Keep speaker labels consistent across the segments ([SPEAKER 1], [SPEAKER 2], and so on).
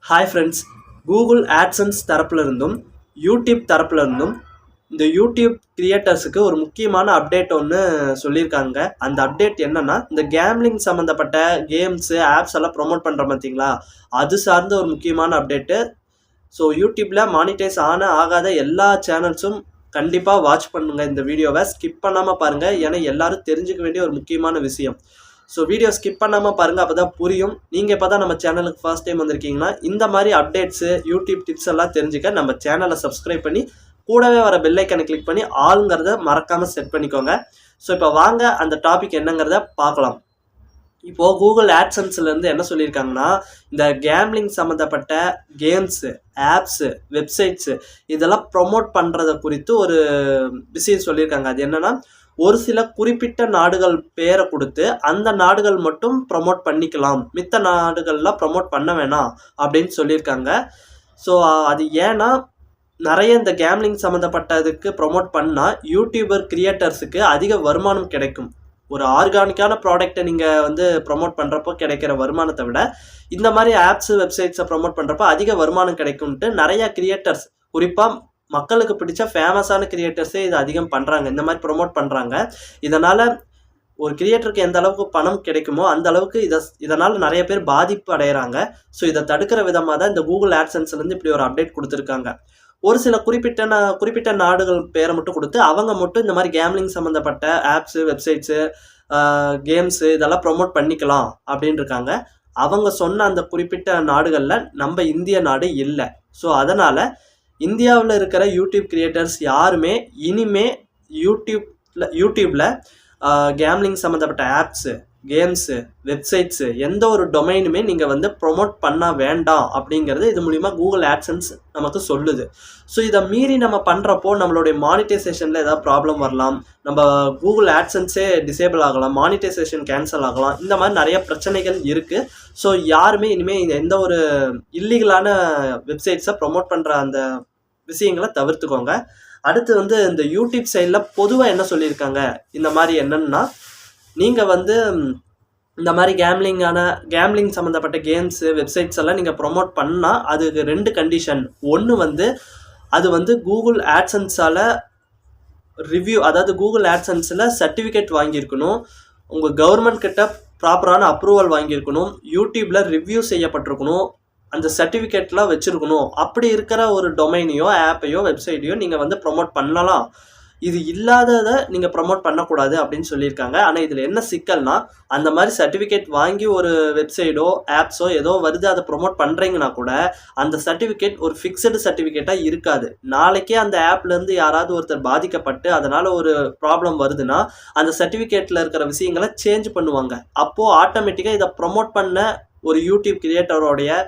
[SPEAKER 1] Hi friends, Google AdSense தரப்புலேருந்தும் YouTube தரப்புலேருந்தும் இந்த யூடியூப் கிரியேட்டர்ஸுக்கு ஒரு முக்கியமான அப்டேட் ஒன்று சொல்லியிருக்காங்க. அந்த அப்டேட் என்னன்னா, இந்த கேம்லிங் சம்மந்தப்பட்ட கேம்ஸு ஆப்ஸ் எல்லாம் ப்ரொமோட் பண்ணுற பார்த்தீங்களா, அது சார்ந்த ஒரு முக்கியமான அப்டேட்டு. ஸோ யூடியூப்பில் மானிட்டைஸ் ஆகாத எல்லா சேனல்ஸும் கண்டிப்பாக வாட்ச் பண்ணுங்க. இந்த வீடியோவை ஸ்கிப் பண்ணாமல் பாருங்கள், ஏன்னா எல்லாரும் தெரிஞ்சுக்க வேண்டிய ஒரு முக்கியமான விஷயம். ஸோ வீடியோ ஸ்கிப் பண்ணாமல் பாருங்கள், அப்போ தான் புரியும். நீங்கள் இப்போ தான் நம்ம சேனலுக்கு ஃபர்ஸ்ட் டைம் வந்திருக்கீங்கன்னா இந்த மாதிரி அப்டேட்ஸு யூடியூப் டிப்ஸ் எல்லாம் தெரிஞ்சுக்க நம்ம சேனலை சப்ஸ்கிரைப் பண்ணி கூடவே வர பெல் ஐக்கனை கிளிக் பண்ணி ஆளுங்கிறத மறக்காமல் செட் பண்ணிக்கோங்க. ஸோ இப்போ வாங்க அந்த டாபிக் என்னங்கிறத பார்க்கலாம். இப்போது கூகுள் ஆட்சன்ஸ்லேருந்து என்ன சொல்லியிருக்காங்கன்னா, இந்த கேம்லிங் சம்மந்தப்பட்ட கேம்ஸு ஆப்ஸு வெப்சைட்ஸு இதெல்லாம் ப்ரொமோட் பண்ணுறத குறித்து ஒரு விஷயம் சொல்லியிருக்காங்க. அது என்னென்னா, ஒரு சில குறிப்பிட்ட நாடுகள் பேரை கொடுத்து அந்த நாடுகள் மட்டும் ப்ரமோட் பண்ணிக்கலாம், மித்த நாடுகள்லாம் ப்ரமோட் பண்ண வேணாம் அப்படின்னு சொல்லியிருக்காங்க. ஸோ அது ஏன்னா, நிறைய இந்த கேம்லிங் சம்மந்தப்பட்டதுக்கு ப்ரொமோட் பண்ணால் யூடியூபர் கிரியேட்டர்ஸுக்கு அதிக வருமானம் கிடைக்கும். ஒரு ஆர்கானிக்கான ப்ராடக்டை நீங்கள் ப்ரொமோட் பண்ணுறப்போ கிடைக்கிற வருமானத்தை விட இந்த மாதிரி ஆப்ஸு வெப்சைட்ஸை ப்ரொமோட் பண்ணுறப்போ அதிக வருமானம் கிடைக்கும்ட்டு நிறையா கிரியேட்டர்ஸ், குறிப்பாக மக்களுக்கு பிடிச்ச ஃபேமஸான கிரியேட்டர்ஸே இதை அதிகம் பண்ணுறாங்க, இந்த மாதிரி ப்ரொமோட் பண்ணுறாங்க. இதனால் ஒரு கிரியேட்டருக்கு எந்த அளவுக்கு பணம் கிடைக்குமோ அந்த அளவுக்கு இதனால் நிறைய பேர் பாதிப்பு அடைகிறாங்க. ஸோ இதை தடுக்கிற விதமாக தான் இந்த கூகுள் ஆட்சன்ஸ்லேருந்து இப்படி ஒரு அப்டேட் கொடுத்துருக்காங்க. ஒரு சில குறிப்பிட்ட நாடுகள் பேரை மட்டும் கொடுத்து அவங்க மட்டும் இந்த மாதிரி கேம்லிங் சம்மந்தப்பட்ட ஆப்ஸு வெப்சைட்ஸு கேம்ஸு இதெல்லாம் ப்ரொமோட் பண்ணிக்கலாம் அப்படின்னு இருக்காங்க. அவங்க சொன்ன அந்த குறிப்பிட்ட நாடுகளில் நம்ம இந்திய நாடு இல்லை. ஸோ அதனால் இந்தியாவில் இருக்கிற யூடியூப் கிரியேட்டர்ஸ் யாருமே இனிமே யூடியூப்பில் கேம்லிங் சம்மந்தப்பட்ட ஆப்ஸு கேம்ஸு வெப்சைட்ஸு எந்த ஒரு டொமைனுமே நீங்கள் ப்ரொமோட் பண்ண வேண்டாம் அப்படிங்கிறது இது மூலிமா கூகுள் ஆட்சன்ஸ் நமக்கு சொல்லுது. ஸோ இதை மீறி நம்ம பண்ணுறப்போ நம்மளுடைய மானிட்டைசேஷனில் ஏதாவது ப்ராப்ளம் வரலாம், நம்ம கூகுள் ஆட்சன்ஸே டிசேபிள் ஆகலாம், மானிட்டைசேஷன் கேன்சல் ஆகலாம், இந்த மாதிரி நிறைய பிரச்சனைகள் இருக்குது. ஸோ யாருமே இனிமேல் எந்த ஒரு இல்லீகலான வெப்சைட்ஸை ப்ரொமோட் பண்ணுற அந்த விஷயங்களை தவிர்த்துக்கோங்க. அடுத்து இந்த யூடியூப் சைடில் பொதுவாக என்ன சொல்லியிருக்காங்க, இந்த மாதிரி என்னன்னா, நீங்கள் இந்த மாதிரி கேம்லிங் சம்மந்தப்பட்ட கேம்ஸு வெப்சைட்ஸ் எல்லாம் நீங்கள் ப்ரொமோட் பண்ணால் அதுக்கு 2 கண்டிஷன். ஒன்று அது கூகுள் ஆட்சன்ஸால் ரிவ்யூ, அதாவது கூகுள் ஆட்சன்ஸில் சர்டிஃபிகேட் வாங்கியிருக்கணும், உங்கள் கவர்மெண்ட் கிட்ட ப்ராப்பரான அப்ரூவல் வாங்கியிருக்கணும், யூடியூப்பில் ரிவ்யூ செய்யப்பட்டிருக்கணும், அந்த சர்டிஃபிகேட்லாம் வச்சுருக்கணும். அப்படி இருக்கிற ஒரு டொமைனையோ ஆப்பையோ வெப்சைட்டையோ நீங்கள் ப்ரொமோட் பண்ணலாம். இது இல்லாததை நீங்கள் ப்ரொமோட் பண்ணக்கூடாது அப்படின்னு சொல்லியிருக்காங்க. ஆனால் இதில் என்ன சிக்கல்னா, அந்த மாதிரி சர்டிஃபிகேட் வாங்கி ஒரு வெப்சைட்டோ ஆப்ஸோ ஏதோ வருது, அதை ப்ரொமோட் பண்ணுறீங்கன்னா கூட அந்த சர்டிஃபிகேட் ஒரு ஃபிக்ஸடு சர்டிஃபிகேட்டாக இருக்காது. நாளைக்கே அந்த ஆப்லேருந்து யாராவது ஒருத்தர் பாதிக்கப்பட்டு அதனால் ஒரு ப்ராப்ளம் வருதுன்னா அந்த சர்டிஃபிகேட்டில் இருக்கிற விஷயங்களை சேஞ்ச் பண்ணுவாங்க. அப்போது ஆட்டோமேட்டிக்காக இதை ப்ரொமோட் பண்ண ஒரு யூடியூப் கிரியேட்டரோடைய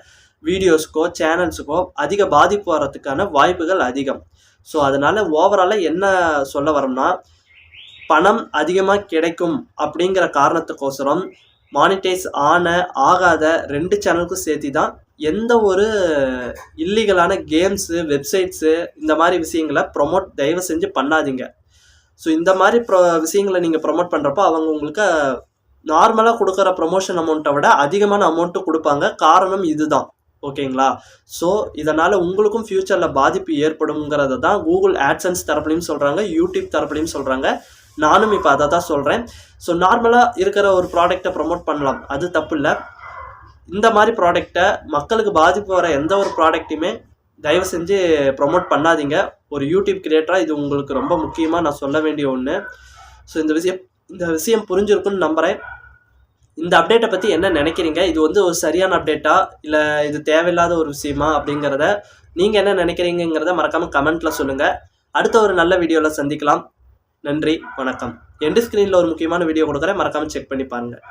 [SPEAKER 1] வீடியோஸ்க்கோ சேனல்ஸுக்கோ அதிக பாதிப்பு வர்றதுக்கான வாய்ப்புகள் அதிகம். ஸோ அதனால் ஓவராலாக என்ன சொல்ல வரோம்னா, பணம் அதிகமாக கிடைக்கும் அப்படிங்கிற காரணத்துக்கோசரம் மானிட்டைஸ் ஆகாத 2 சேனலுக்கும் சேர்த்து தான் எந்த ஒரு இல்லீகலான கேம்ஸு வெப்சைட்ஸு இந்த மாதிரி விஷயங்களை தயவு செஞ்சு பண்ணாதீங்க. ஸோ இந்த மாதிரி விஷயங்களை நீங்கள் ப்ரொமோட் பண்ணுறப்போ அவங்க உங்களுக்கு நார்மலாக கொடுக்குற ப்ரொமோஷன் அமௌண்ட்டை விட அதிகமான அமௌண்ட்டு கொடுப்பாங்க. காரணம் இதுதான், ஓகேங்களா? ஸோ இதனால் உங்களுக்கும் ஃப்யூச்சரில் பாதிப்பு ஏற்படுங்கிறத தான் கூகுள் ஆட்சன்ஸ் தரப்புலையும் சொல்கிறாங்க, யூடியூப் தரப்புலையும் சொல்கிறாங்க. நானும் இப்போ அதை தான் சொல்கிறேன். ஸோ நார்மலாக இருக்கிற ஒரு ப்ராடக்டை ப்ரொமோட் பண்ணலாம், அது தப்பு இல்லை. இந்த மாதிரி ப்ராடக்டை மக்களுக்கு பாதிப்பு வர எந்த ஒரு ப்ராடக்ட்டையுமே தயவு செஞ்சு ப்ரொமோட் பண்ணாதீங்க. ஒரு யூடியூப் கிரியேட்டராக இது உங்களுக்கு ரொம்ப முக்கியமாக நான் சொல்ல வேண்டிய ஒன்று. ஸோ இந்த விஷயம் புரிஞ்சிருக்குன்னு நம்புகிறேன். இந்த அப்டேட்டை பற்றி என்ன நினைக்கிறீங்க? இது ஒரு சரியான அப்டேட்டா இல்லை இது தேவையில்லாத ஒரு விஷயமா அப்படிங்கிறத நீங்கள் என்ன நினைக்கிறீங்கிறத மறக்காமல் கமெண்ட்டில் சொல்லுங்கள். அடுத்த ஒரு நல்ல வீடியோவில் சந்திக்கலாம். நன்றி, வணக்கம். எண்டு ஸ்க்ரீனில் ஒரு முக்கியமான வீடியோ கொடுக்குறேன், மறக்காமல் செக் பண்ணி பாருங்கள்.